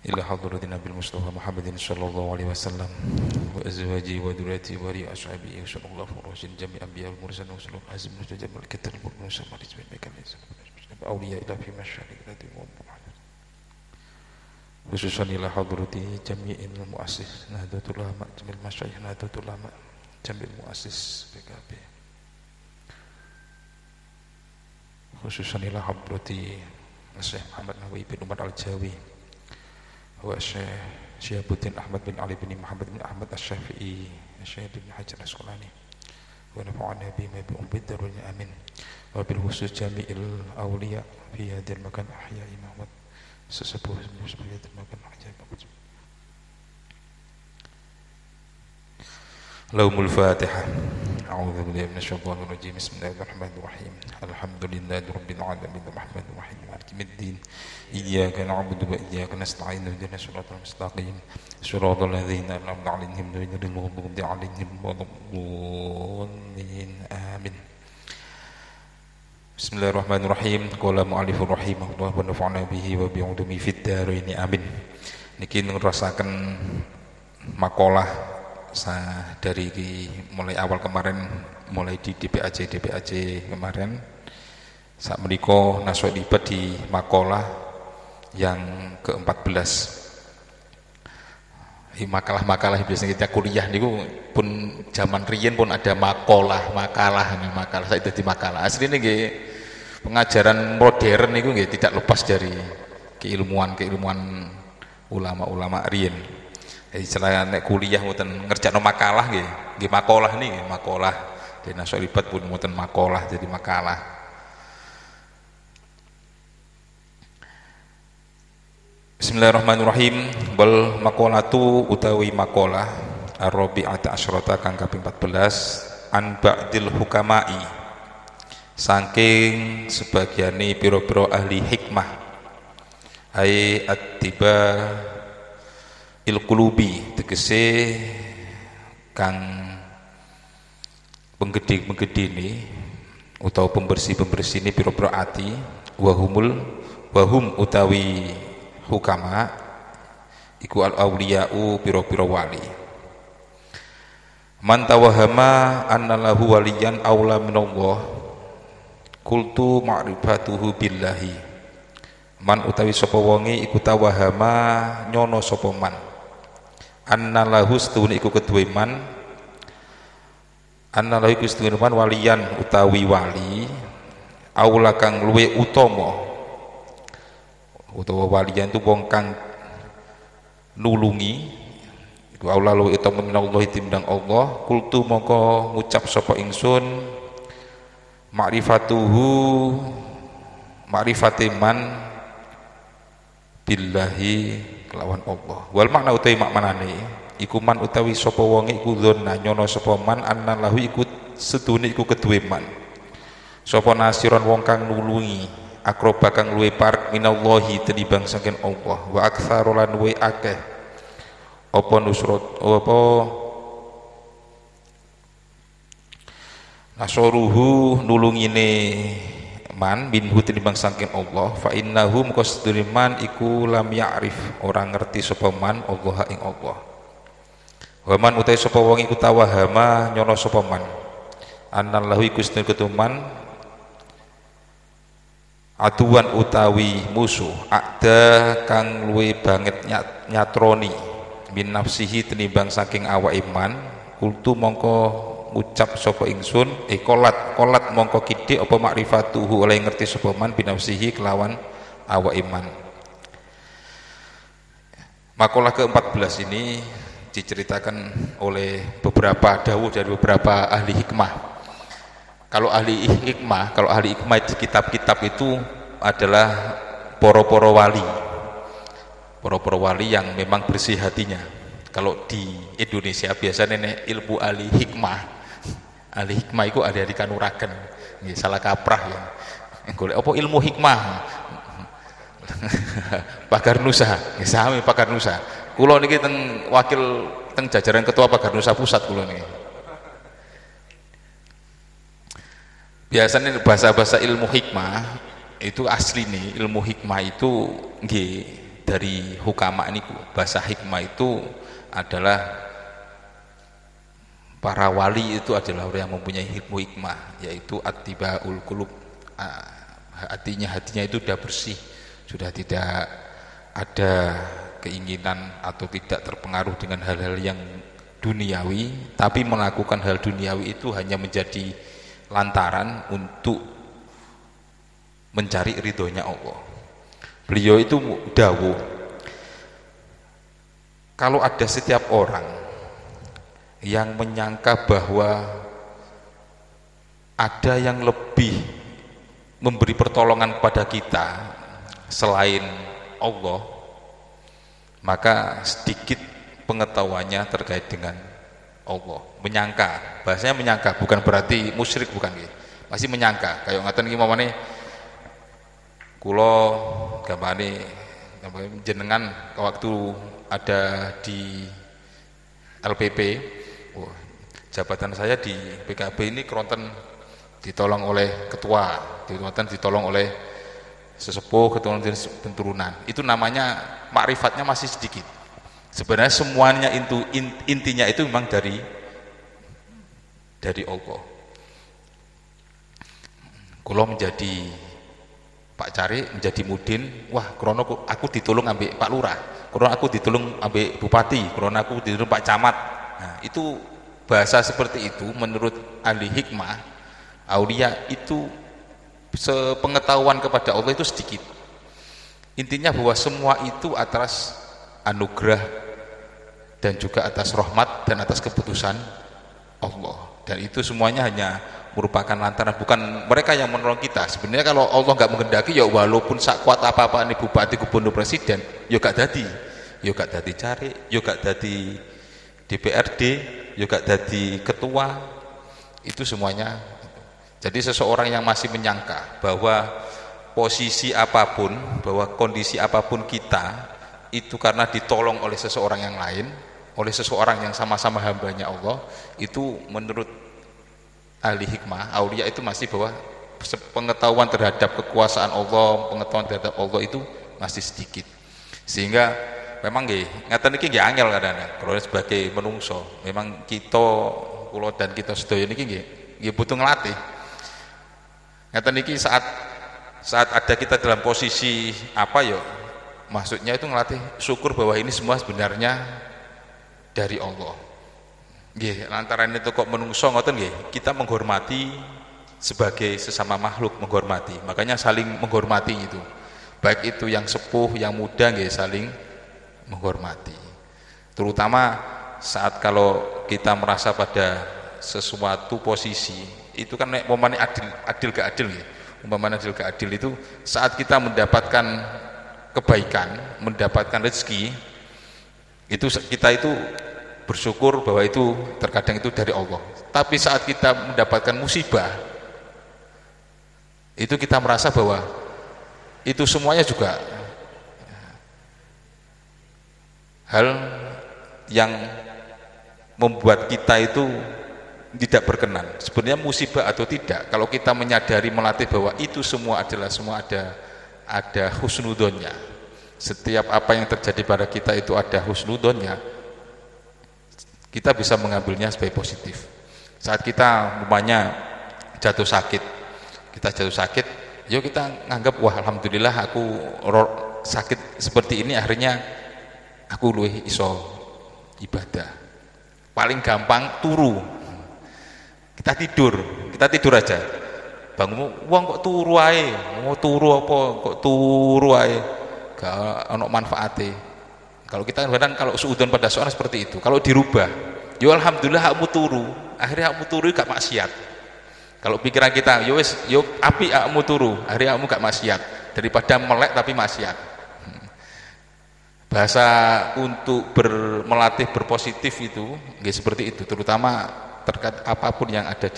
إلى حضرة النبي المصطفى محمد صلى الله عليه وسلم وأزواجه وذريته وأصحابه وصلى الله عليه جميع الأنبياء والمرسلين وصلى الله عليه وسلم الكتاب والمرسل أولياء إلى في مشارق khususan ila hadrati jami'il muassis Nahdlatul Ulama jamil masyayikh Nahdlatul Ulama jamil muassis PKB khususan ila hadrati Syekh Muhammad Nawawi bin Umar Al-Jawi wa Syekh Syihabuddin Ahmad bin Ali bin Muhammad bin Ahmad Asy-Syafi'i Syekh bin Hajar Asqalani wa nafa'ana bima bi darul amin wa bil khusus jami'il awliya fi hadhal makan ahya'i Muhammad sesepuh sebagai termakan ajaib. Laumul Fatihah. A'udzu billahi minasyaitonir rajim. Bismillahirrahmanirrahim. Alhamdulillahi rabbil alamin arrahmanir rahim maliki yaumiddin. Iyyaka na'budu wa iyyaka nasta'in ihdinas siratal mustaqim. Shiratal ladzina an'amta 'alaihim ghairil maghdubi 'alaihim waladdallin. Amin. Bismillahirrahmanirrahim. Qala mu'allifur rahimahullah wa nafa'na bihi wa bi'udumi fid dharain amin. Niki ngrasaken makalah dari mulai awal kemarin, mulai di DPAC kemarin sak menika nasolibat di makalah yang ke-14. Makalah biasanya kita kuliah niku pun zaman riyen pun ada makalah saya dadi makalah. Asline nggih pengajaran modern niku nggih tidak lepas dari keilmuan ulama-ulama riyen. Jadi selain nek kuliah mboten ngerjakno makalah nggih makalah niki makalah. Di nasolibat pun mboten makalah jadi makalah. Bismillahirrahmanirrahim. Bal maqalatu utawi maqalah ar-rabi'ata asyrata kang kaping 14 an ba'dil hukama'i saking sebagiane pira-pira ahli hikmah ai attiba il qulubi tegese kang penggede-penggedene utawa pembersih-pembersih ini pira-pira ati wahum utawi hukama iku al-awliya'u pira-pira wali man tawahama anna lahu waliyan aula minallah kultu ma'rifatuhu billahi man utawi sapa wonge iku tawahama nyono sapa man anna lahu stune iku keduwe man anna lahu iku stune man waliyan utawi wali aula kang luwe utama utawa waliyan itu wong kang nulungi iku aula lu utawa minallahi timbang Allah kultu mongko ngucap sapa ingsun ma'rifate man billahi kelawan Allah wal makna utawi maknane iku man utawi sapa wong iku dzonna nyono sapa man anna lahu iku sedune iku keduwe man sapa nasiron wong kang nulungi akroba kang luwe parek minallahi tenimbang saking Allah wa aktsara lan luwe akeh apa nusrat apa nasoruhu nulungine man minhu tenimbang saking Allah fa innahum qasduriman iku lam ya'rif orang ngerti sapa man Allah ing Allah wa man utai sapa wong iku tawahama nyono sapa man annallahu iku ketuman aduan utawi musuh ada kang luwe banget nyatroni min nafsihi tenimbang saking awak iman kultu mongko ngucap sapa ingsun kolat mongko kidik apa makrifatuhu oleh ngerti sapa man binafsihi kelawan awak iman. Makalah ke-14 ini diceritakan oleh beberapa dawuh dari beberapa ahli hikmah. Kalau ahli hikmah di kitab-kitab itu adalah poro-poro wali yang memang bersih hatinya. Kalau di Indonesia biasanya nek ilmu ahli hikmah itu ada di Kanuragan, salah kaprah ya. Golek apa ilmu hikmah? Pagar Nusa, sami Pagar Nusa. Kula niki teng wakil teng jajaran ketua Pagar Nusa Pusat kula niki. Biasanya bahasa-bahasa ilmu hikmah itu asli nih ilmu hikmah itu nggih dari hukama niku. Bahasa hikmah itu adalah para wali itu adalah orang yang mempunyai ilmu hikmah, yaitu attibaul qulub. Hatinya itu sudah bersih, sudah tidak ada keinginan atau tidak terpengaruh dengan hal-hal yang duniawi, tapi melakukan hal duniawi itu hanya menjadi lantaran untuk mencari ridhonya Allah. Beliau itu dawuh, kalau ada setiap orang yang menyangka bahwa ada yang lebih memberi pertolongan kepada kita selain Allah, maka sedikit pengetahuannya terkait dengan Allah. Menyangka, bahasanya menyangka, bukan berarti musyrik, bukan gitu. Masih menyangka, kayak ngaten iki mamane kula gambane jenengan waktu ada di LPP, jabatan saya di PKB ini keronten ditolong oleh ketua, ditolong oleh sesepuh, ketua turunan. Itu namanya makrifatnya masih sedikit. Sebenarnya semuanya itu intinya itu memang dari Allah. Kula menjadi Pak Cari, menjadi mudin, wah krono aku ditolong ambek Pak Lurah, krono aku ditolong ambek Bupati, krono aku ditolong Pak Camat. Nah, itu bahasa seperti itu menurut ahli hikmah, aulia itu sepengetahuan kepada Allah itu sedikit. Intinya bahwa semua itu atas anugerah dan juga atas rahmat dan atas keputusan Allah, dan itu semuanya hanya merupakan lantaran, bukan mereka yang menolong kita. Sebenarnya kalau Allah nggak menghendaki, ya walaupun sak kuat apa-apa nih bupati, gubernur, presiden, ya gak dadi Cari, ya gak dadi DPRD, ya gak dadi ketua. Itu semuanya. Jadi seseorang yang masih menyangka bahwa posisi apapun, bahwa kondisi apapun kita itu karena ditolong oleh seseorang yang lain, oleh seseorang yang sama-sama hambanya Allah, itu menurut ahli hikmah, aulia itu masih bahwa pengetahuan terhadap kekuasaan Allah, pengetahuan terhadap Allah itu masih sedikit. Sehingga memang nggih ngaten iki nggih angel kadang-kadang kalau sebagai menungso. Memang kita kula dan kita sedaya niki nggih butuh ngelatih. Ngaten iki saat ada kita dalam posisi apa ya, maksudnya itu ngelatih syukur bahwa ini semua sebenarnya dari Allah. Nggih, lantaran itu kok menungso ngoten nggih, kita menghormati sebagai sesama makhluk, menghormati. Makanya saling menghormati itu. Baik itu yang sepuh, yang muda nggih saling menghormati. Terutama saat kalau kita merasa pada sesuatu posisi, itu kan umpamanya adil gak adil nggih. Umpamanya adil gak adil itu saat kita mendapatkan kebaikan, mendapatkan rezeki, itu kita itu bersyukur bahwa itu terkadang itu dari Allah. Tapi saat kita mendapatkan musibah, itu kita merasa bahwa itu semuanya juga hal yang membuat kita itu tidak berkenan. Sebenarnya musibah atau tidak, kalau kita menyadari, melatih bahwa itu semua ada husnudonnya. Setiap apa yang terjadi pada kita itu ada husnudonnya, kita bisa mengambilnya sebagai positif. Saat kita umpamanya jatuh sakit, yuk kita nganggap, wah alhamdulillah aku sakit seperti ini, akhirnya aku luwih iso ibadah. Paling gampang turu, kita tidur aja, bangun wong kok turu ae, mau turu apa kok turu ae, gak ono manfaate. Kalau kita kadang kalau suudzon pada soal seperti itu, kalau dirubah, yo alhamdulillah hakmu turu, akhirnya hakmu turu gak maksiat. Kalau pikiran kita, yo wis, yo api hakmu turu, akhirnya hakmu gak maksiat, daripada melek tapi maksiat. Bahasa untuk melatih berpositif itu nggih seperti itu, terutama terkait apapun yang ada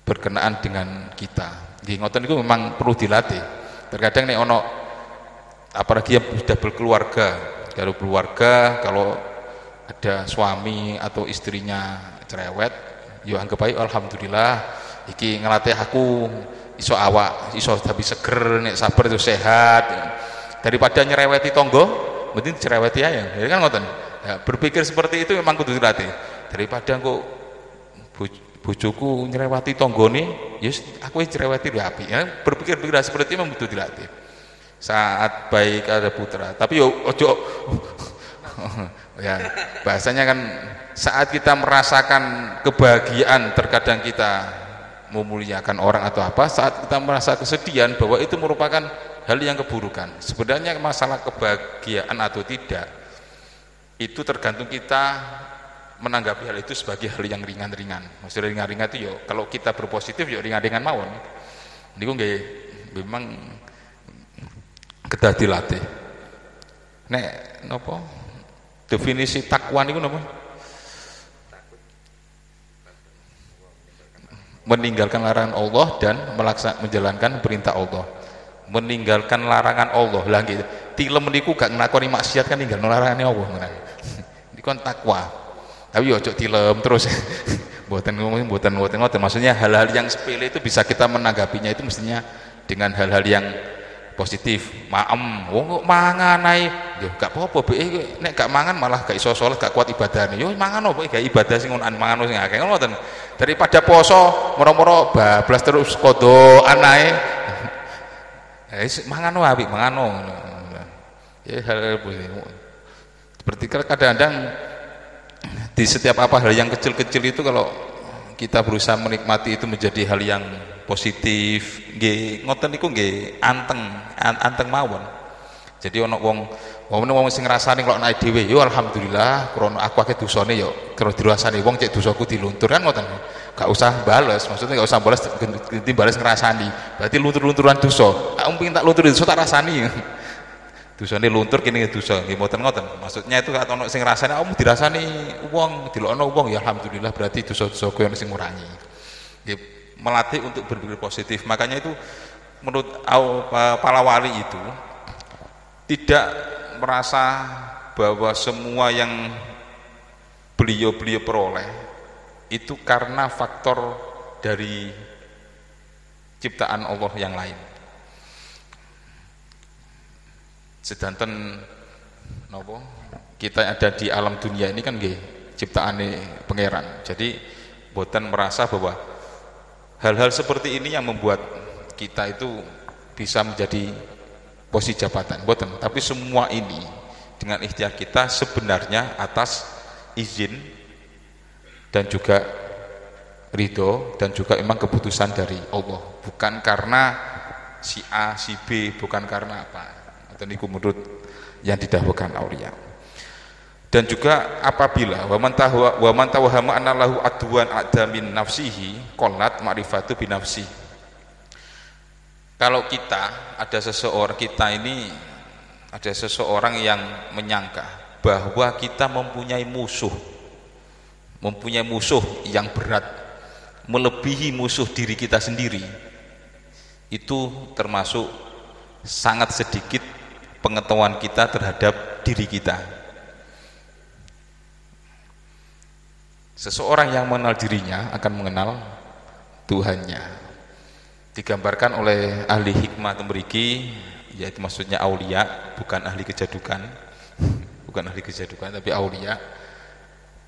berkenaan dengan kita. Nggih ngoten niku memang perlu dilatih. Terkadang nek ono apalagi yang sudah berkeluarga, kalau ada suami atau istrinya cerewet, yo anggap aja alhamdulillah iki ngelatih aku iso awak iso tapi seger, nek sabar itu sehat, daripada nyereweti tonggo mending cereweti aja ya kan ngoten ya, berpikir seperti itu memang kudu dilatih daripada kok bojoku nyerewati tonggone ya aku cereweti lu api ya, berpikir seperti itu memang kudu dilatih saat baik ada putra tapi yo ojo ya bahasanya kan saat kita merasakan kebahagiaan terkadang kita memuliakan orang atau apa, saat kita merasa kesedihan bahwa itu merupakan hal yang keburukan. Sebenarnya masalah kebahagiaan atau tidak itu tergantung kita menanggapi hal itu sebagai hal yang ringan-ringan. Maksudnya ringan-ringan itu yo kalau kita berpositif yo ringan-ringan mawon niku nggih memang kedah dilatih. Nek napa definisi takwa niku napa? Meninggalkan larangan Allah dan menjalankan perintah Allah. Meninggalkan larangan Allah lah gitu. Tilem niku gak nglakoni maksiat kan ninggal larangane Allah ngono. Niku kan takwa. Tapi yo ojo tilem terus. Mboten ngoten. Maksudnya hal-hal yang sepele itu bisa kita menanggapinya itu mestinya dengan hal-hal yang positif. Maem, wong kok mangan ae. Yo gak apa-apa beke nek gak mangan malah gak iso salat, gak kuat ibadahane. Yo mangan opo gak ibadah sing ngono mangan sing akeh ngoten. Daripada poso moro-moro bablas terus kodokan ae. Mangan wae apik mangan ngono. Ya hal seperti kadang-kadang di setiap apa hal yang kecil-kecil itu kalau kita berusaha menikmati itu menjadi hal yang positif nggih ngoten niku nggih anteng mawon. Jadi ana wong sing ngrasani kok naik dhewe yo alhamdulillah krana aku akeh dosane yo karo dirasani wong cek dosaku diluntur kan ngoten. Gak usah bales, maksudnya gak usah bales ganti bales ngrasani. Berarti luntur-lunturan dosa. Aku pengin tak luntur dosa tak rasani. Dosane luntur kene dosa nggih mboten ngoten. Maksudnya itu kalau ono sing ngrasani aku dirasani wong, dilokno wong ya alhamdulillah berarti dosa-dosaku yang sing ngurangi. Nggih melatih untuk berpikir positif. Makanya itu menurut para wali itu tidak merasa bahwa semua yang beliau peroleh itu karena faktor dari ciptaan Allah yang lain. Sedanten nopo kita ada di alam dunia ini kan nggih ciptaane pangeran. Jadi boten merasa bahwa hal-hal seperti ini yang membuat kita itu bisa menjadi posisi jabatan, boten. Tapi semua ini dengan ikhtiar kita sebenarnya atas izin dan juga ridho dan juga memang keputusan dari Allah, bukan karena si A, si B, bukan karena apa. Dan itu menurut yang didahulukan aulia. Dan juga apabila wa man tawahama anallahu adwan adamin nafsihi qolat ma'rifatu binafsi. Kalau kita ada seseorang yang menyangka bahwa kita mempunyai musuh yang berat melebihi musuh diri kita sendiri, itu termasuk sangat sedikit pengetahuan kita terhadap diri kita. Seseorang yang mengenal dirinya akan mengenal Tuhannya. Digambarkan oleh ahli hikmah tembriki, yaitu maksudnya aulia, bukan ahli kejadukan, tapi aulia,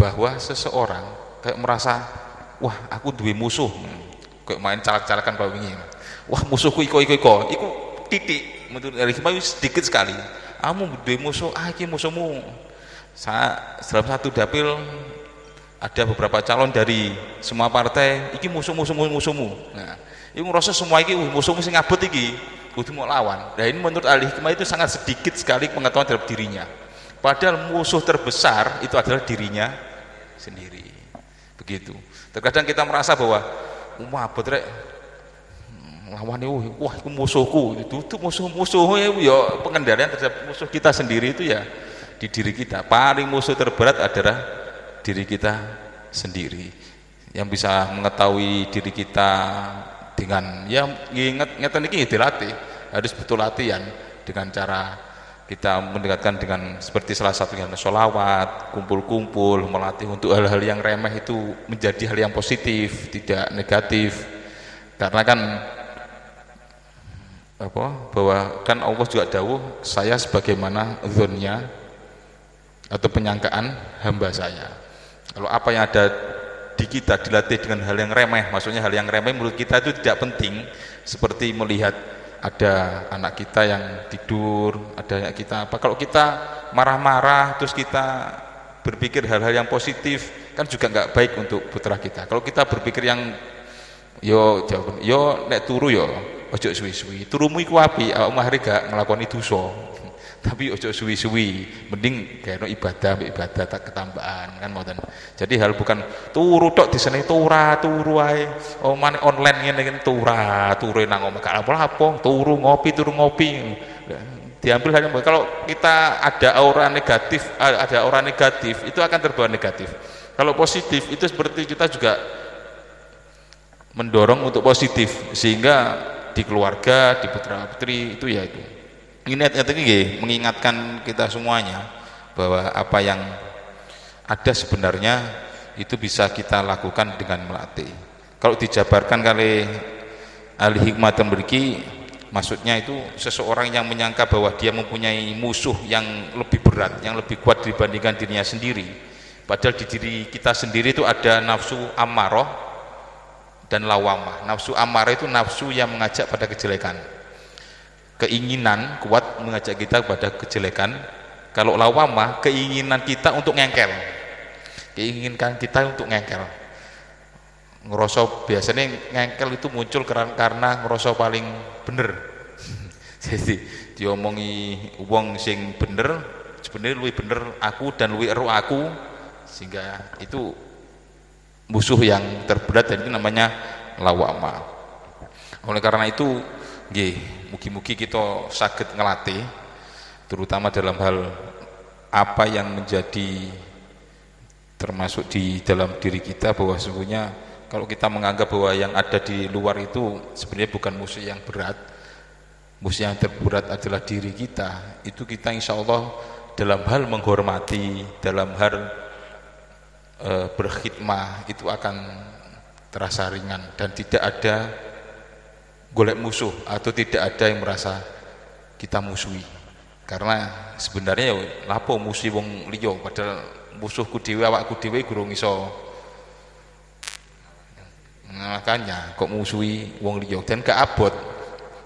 bahwa seseorang kayak merasa, wah aku duwe musuh, kayak main calak-calakan bawingi, wah musuhku iko titik, menurut ahli hikmah sedikit sekali. Kamu duwe musuh, iki musuhmu. Dalam satu dapil ada beberapa calon dari semua partai, iki musuhmu. Nah, itu ngerasa semua iki musuhmu sing abot iki kudu mau lawan. Nah ini menurut ahli hikmah itu sangat sedikit sekali pengetahuan terhadap dirinya. Padahal musuh terbesar itu adalah dirinya sendiri. Begitu. Terkadang kita merasa bahwa abot rek lawan wah itu musuhku. Itu musuhnya ya pengendalian terhadap musuh kita sendiri itu ya di diri kita. Paling musuh terberat adalah diri kita sendiri. Yang bisa mengetahui diri kita dengan ya ngeten iki dilatih, harus betul latihan dengan cara kita mendekatkan dengan seperti salah satunya sholawat, kumpul-kumpul, melatih untuk hal-hal yang remeh itu menjadi hal yang positif, tidak negatif. Karena kan apa, bahwa kan Allah juga dawuh, saya sebagaimana dzonnya atau penyangkaan hamba saya. Kalau apa yang ada di kita dilatih dengan hal yang remeh, maksudnya hal yang remeh menurut kita itu tidak penting, seperti melihat ada anak kita yang tidur, ada anak kita apa, kalau kita marah-marah terus kita berpikir hal-hal yang positif kan juga nggak baik untuk putra kita. Kalau kita berpikir yang yo nek turu yo ojo suwi-suwi, turumu iku apik, awakmu akhire gak nglakoni dosa. Tapi ojo suwi-suwi, mending gawe ibadah tak ketambahan kan ngoten. Jadi hal bukan turu tok disene turu ae. Oh man online ngene iki turu nang omah gak apa-apa, turu ngopi. Diambil hanya kalau kita ada aura negatif, itu akan terbawa negatif. Kalau positif itu seperti kita juga mendorong untuk positif, sehingga di keluarga, di putra putri itu ya itu. Ini mengingatkan kita semuanya bahwa apa yang ada sebenarnya itu bisa kita lakukan dengan melatih. Kalau dijabarkan kali ahli hikmah dan beriki, maksudnya itu seseorang yang menyangka bahwa dia mempunyai musuh yang lebih berat, yang lebih kuat dibandingkan dirinya sendiri. Padahal di diri kita sendiri itu ada nafsu ammarah dan lawamah. Nafsu ammarah itu nafsu yang mengajak pada kejelekan, keinginan kuat mengajak kita pada kejelekan. Kalau lawamah, keinginan kita untuk ngengkel, ngerosok. Biasanya ngengkel itu muncul karena ngerosok paling bener. Jadi diomongi wong sing bener, sebenarnya luwih bener aku dan luwih ero aku, sehingga itu musuh yang terberat, dan itu namanya lawama. Oleh karena itu nggih, mugi-mugi kita saged ngelatih, terutama dalam hal apa yang menjadi termasuk di dalam diri kita, bahwa sesungguhnya kalau kita menganggap bahwa yang ada di luar itu sebenarnya bukan musuh yang berat, musuh yang terberat adalah diri kita, itu kita insya Allah dalam hal menghormati, dalam hal berkhidmah itu akan terasa ringan, dan tidak ada golek musuh atau tidak ada yang merasa kita musuhi. Karena sebenarnya ya lapo musuhi wong liya, padahal musuhku dhewe, awakku dhewe gurung iso. Makanya kok musuhi wong liya, dan gak abot.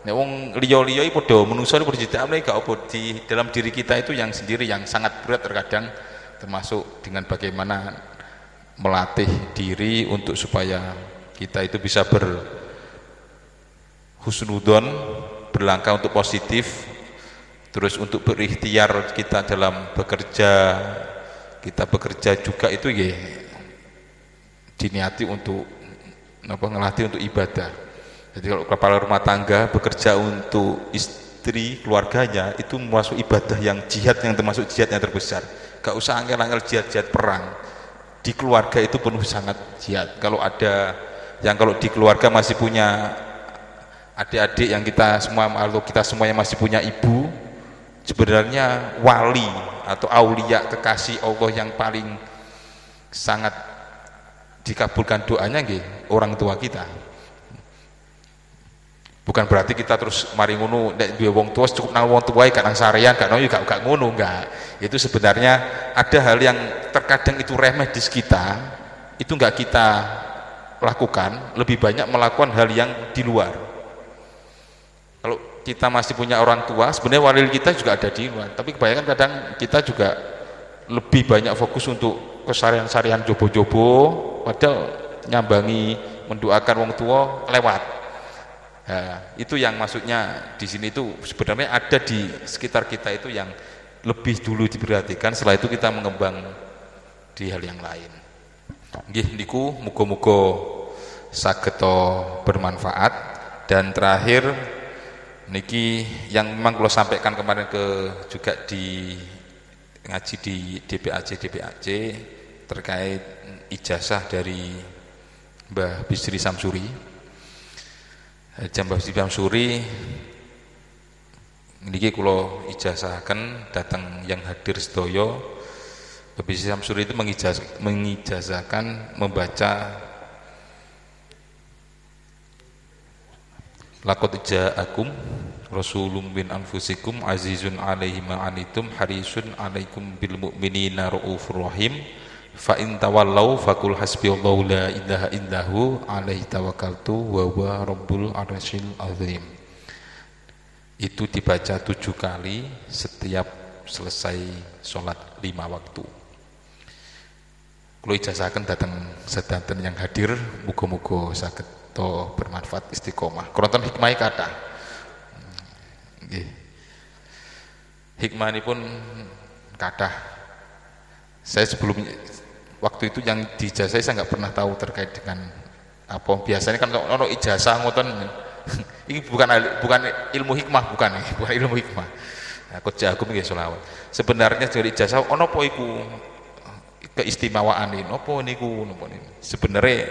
Nek wong liya-liya iki padha menungso padha diciptakne gak abot. Di dalam diri kita itu yang sendiri yang sangat berat terkadang, termasuk dengan bagaimana melatih diri untuk supaya kita itu bisa berhusnudon, berlangkah untuk positif, terus untuk berikhtiar kita dalam bekerja, kita bekerja juga itu ya diniati untuk ngelatih untuk ibadah. Jadi kalau kepala rumah tangga bekerja untuk istri keluarganya, itu masuk ibadah yang jihad, yang termasuk jihad yang terbesar. Gak usah angel-angel jihad perang, di keluarga itu penuh sangat jihad. Kalau ada yang kalau di keluarga masih punya adik-adik yang kita semua, atau kita semuanya masih punya ibu, sebenarnya wali atau aulia kekasih Allah yang paling sangat dikabulkan doanya nggih orang tua kita. Bukan berarti kita terus mari ngono nek duwe wong tua cukup nang wong tuae gak nang sarean, gak ngono, enggak. Itu sebenarnya ada hal yang terkadang itu remeh di kita, itu enggak kita lakukan, lebih banyak melakukan hal yang di luar. Kalau kita masih punya orang tua, sebenarnya walil kita juga ada di luar, tapi kebanyakan kadang kita juga lebih banyak fokus untuk kesarian-sarian jobo-jobo, padahal nyambangi mendoakan wong tua lewat. Nah, itu yang maksudnya di sini itu sebenarnya ada di sekitar kita itu yang lebih dulu diperhatikan, setelah itu kita mengembang di hal yang lain. Nggih niku muga-muga saged bermanfaat. Dan terakhir niki yang memang kalau sampaikan kemarin juga di ngaji di DPAC terkait ijazah dari Mbah Bisri Samsuri. Mbah Bisri Samsuri niki kula ijazahkan datang yang hadir sedaya. Mbah Bisri Samsuri itu mengijazahkan membaca Laqad ja'akum rasulun min anfusikum azizun 'alaihi ma 'anittum harisun 'alaikum bil mu'minina raufur rahim fa in tawallau faqul hasbiyallahu la ilaha illahu 'alaihi tawakkaltu wa huwa rabbul arsyil azim. Itu dibaca 7 kali setiap selesai sholat 5 waktu. Kalau ijazahaken datang sedanten yang hadir, muga-muga saged to bermanfaat istiqomah. Kronten hikmah kathah. Nggih. Hikmahanipun kathah. Saya sebelum waktu itu yang diijazah saya nggak pernah tahu terkait dengan apa. Biasanya kan ono ijazah ngoten. Ini bukan ilmu hikmah, bukan ilmu hikmah. Laqad ja'akum nggih selawat. Sebenarnya dari ijazah ono apa iku keistimewaan ini? Apa niku napa niku? Sebenarnya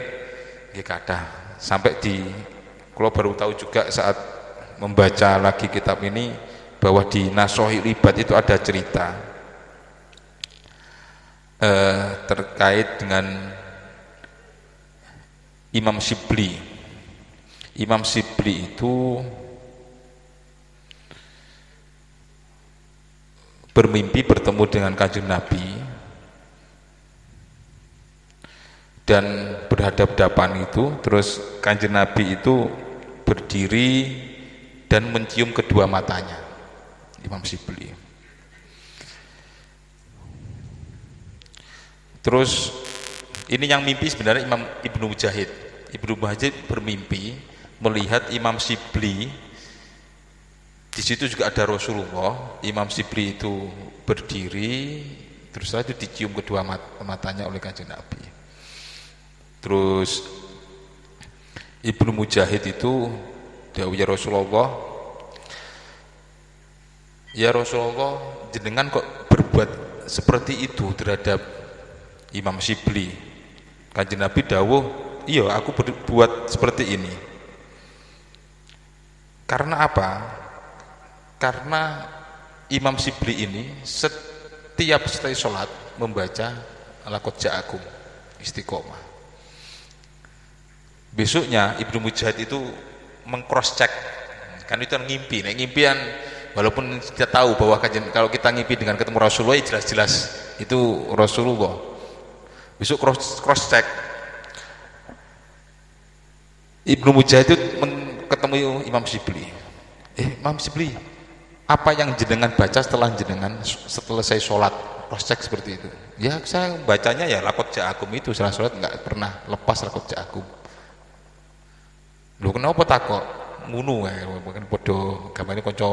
nggih kathah. Sampai kalau baru tahu juga saat membaca lagi kitab ini bahwa di Nasohil Ibad itu ada cerita terkait dengan Imam Shibli. Imam Shibli itu bermimpi bertemu dengan Kanjeng Nabi dan berhadap-hadapan itu, terus Kanjeng Nabi itu berdiri dan mencium kedua matanya Imam Shibli. Terus ini yang mimpi sebenarnya Imam Ibnu Mujahid. Ibnu Mujahid bermimpi melihat Imam Shibli. Di situ juga ada Rasulullah. Imam Shibli itu berdiri, terus itu dicium kedua matanya oleh Kanjeng Nabi. Terus Ibnu Mujahid itu dawuh ya Rasulullah, ya Rasulullah, jenengan kok berbuat seperti itu terhadap Imam Shibli? Kanjeng Nabi dawuh, iya aku berbuat seperti ini. Karena apa? Karena Imam Shibli ini setiap selesai sholat membaca Laqad ja'akum istiqomah. Besoknya Ibnu Mujahid itu meng-cross check, kan itu kan ngimpi, ngimpian walaupun kita tahu bahwa kalau kita ngimpi dengan ketemu Rasulullah jelas-jelas itu Rasulullah. Besok cross check, Ibnu Mujahid itu ketemu Imam Shibli. Imam Shibli, apa yang jenengan baca setelah selesai sholat? Cross check seperti itu. Ya saya bacanya ya Laqad ja'akum itu, setelah sholat nggak pernah lepas Laqad ja'akum. Lho kenapa takok ngono wae, mungkin padha gamane kanca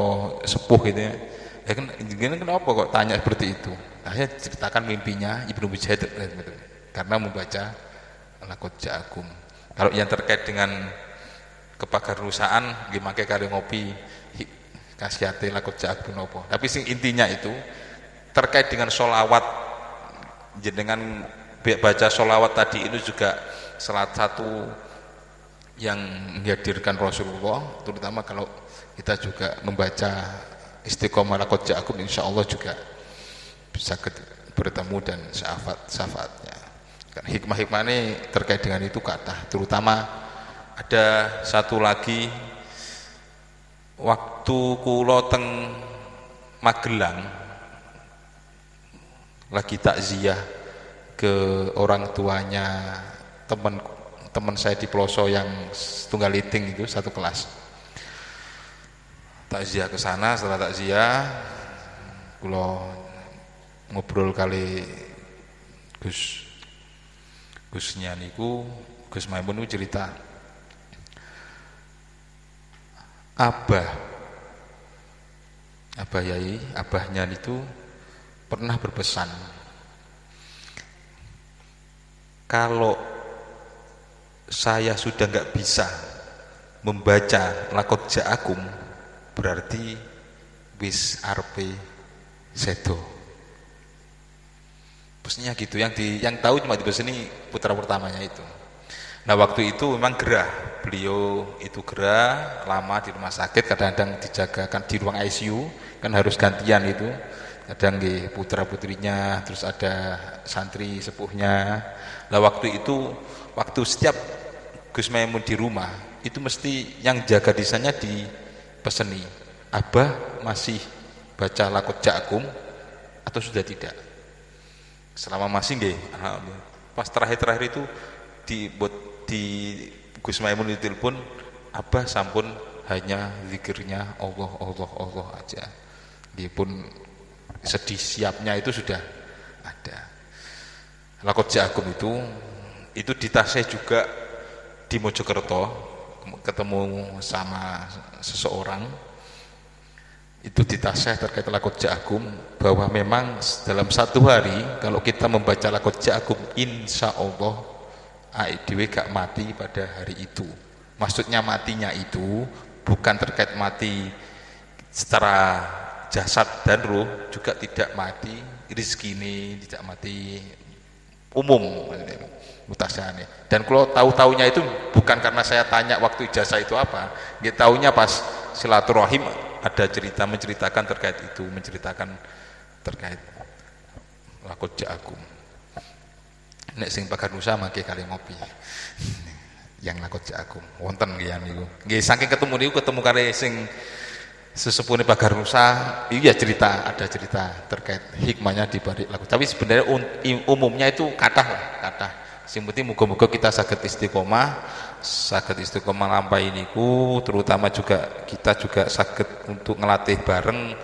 sepuh gitu ya. Ya kan kenapa kok tanya seperti itu? Akhirnya ceritakan mimpinya Ibnu Mujahid karena membaca Laqad ja'akum. Kalau yang terkait dengan kepagarusaan nggih mangke kali ngopi khasiate Laqad ja'akum napa. Tapi sing intinya itu terkait dengan sholawat, jenengan baca sholawat tadi itu juga salah satu yang menghadirkan Rasulullah, terutama kalau kita juga membaca istiqomah Laqad ja'akum, insyaallah juga bisa bertemu dan syafaatnya. Kan hikmah-hikmah ini terkait dengan itu kathah, terutama ada satu lagi waktu kula teng Magelang lagi takziah ke orang tuanya teman saya di Ploso yang tunggal liting itu satu kelas. Takziah ke sana, setelah takziah kula ngobrol kali Gusnya niku, Gus Maimun niku cerita abahnya itu pernah berpesan, kalau saya sudah nggak bisa membaca Laqad ja'akum berarti wis arepe sedo. Maksudnya gitu, yang tahu cuma di sini putra pertamanya itu. Nah waktu itu memang gerah, beliau itu gerah lama di rumah sakit, kadang-kadang dijagakan di ruang ICU, kan harus gantian itu, kadang di putra putrinya, terus ada santri sepuhnya. Nah waktu itu, waktu setiap Gus Maimun di rumah itu mesti yang jaga di sana dipeseni, Abah masih baca lakot ja'akum atau sudah tidak? Selama masih nggih, pas terakhir itu di Gus Maimun ditelepon, Abah sampun hanya zikirnya Allah Allah Allah aja. Dia pun sedih siapnya itu sudah ada. Lakot ja'akum itu di tasnya juga di Mojokerto, ketemu sama seseorang itu di tasnya terkait lakot ja'akum, bahwa memang dalam satu hari kalau kita membaca lakot ja'akum insya Allah AIDW gak mati pada hari itu. Maksudnya matinya itu bukan terkait mati secara jasad dan ruh, juga tidak mati rezeki ini, tidak mati umum mutasane. Dan kalau tahu-taunya itu bukan karena saya tanya waktu ijazah itu apa, dia tahunya pas silaturahim ada cerita menceritakan terkait itu, menceritakan terkait lakot ja'akum. Nek sing Pagar Nusa mangke kali ngopi. Yang lakot ja'akum wonten nggih niku. Nggih saking ketemu niku ketemu kali sing sesepune Pagar Nusa, iya ada cerita terkait hikmahnya di balik lagu. Tapi sebenarnya umumnya itu kathah lah, kathah. Sing penting muga-muga kita saged istiqomah lampahi niku, terutama juga kita juga saged untuk ngelatih bareng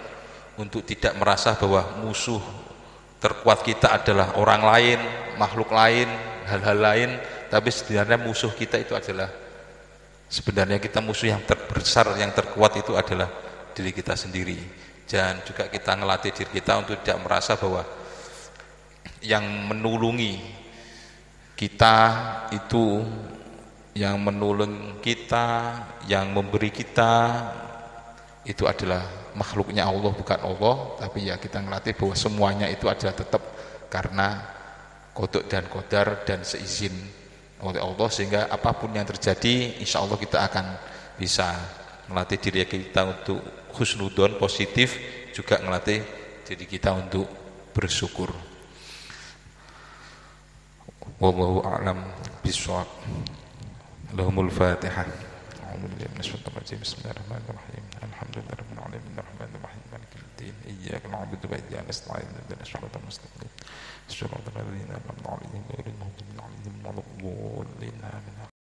untuk tidak merasa bahwa musuh terkuat kita adalah orang lain, makhluk lain, hal-hal lain, tapi sebenarnya musuh kita itu adalah kita musuh yang terbesar, yang terkuat itu adalah diri kita sendiri. Dan juga kita ngelatih diri kita untuk tidak merasa bahwa yang menulungi kita itu, yang menolong kita, yang memberi kita itu adalah makhluknya Allah, bukan Allah. Tapi ya kita ngelatih bahwa semuanya itu adalah tetap karena kodok dan kodar dan seizin oleh Allah, sehingga apapun yang terjadi insya Allah kita akan bisa melatih diri kita untuk husnudon, positif, juga melatih diri kita untuk bersyukur. Wallahu a'lam bishawab. Lahumul Fatihah. Bismillahirrahmanirrahim. Alhamdulillahirabbil alamin arrahmanir rahim maliki yaumiddin iyyaka na'budu wa iyyaka nasta'in ihdinas siratal mustaqim siratal ladzina an'amta 'alaihim ghairil maghdubi 'alaihim waladdallin.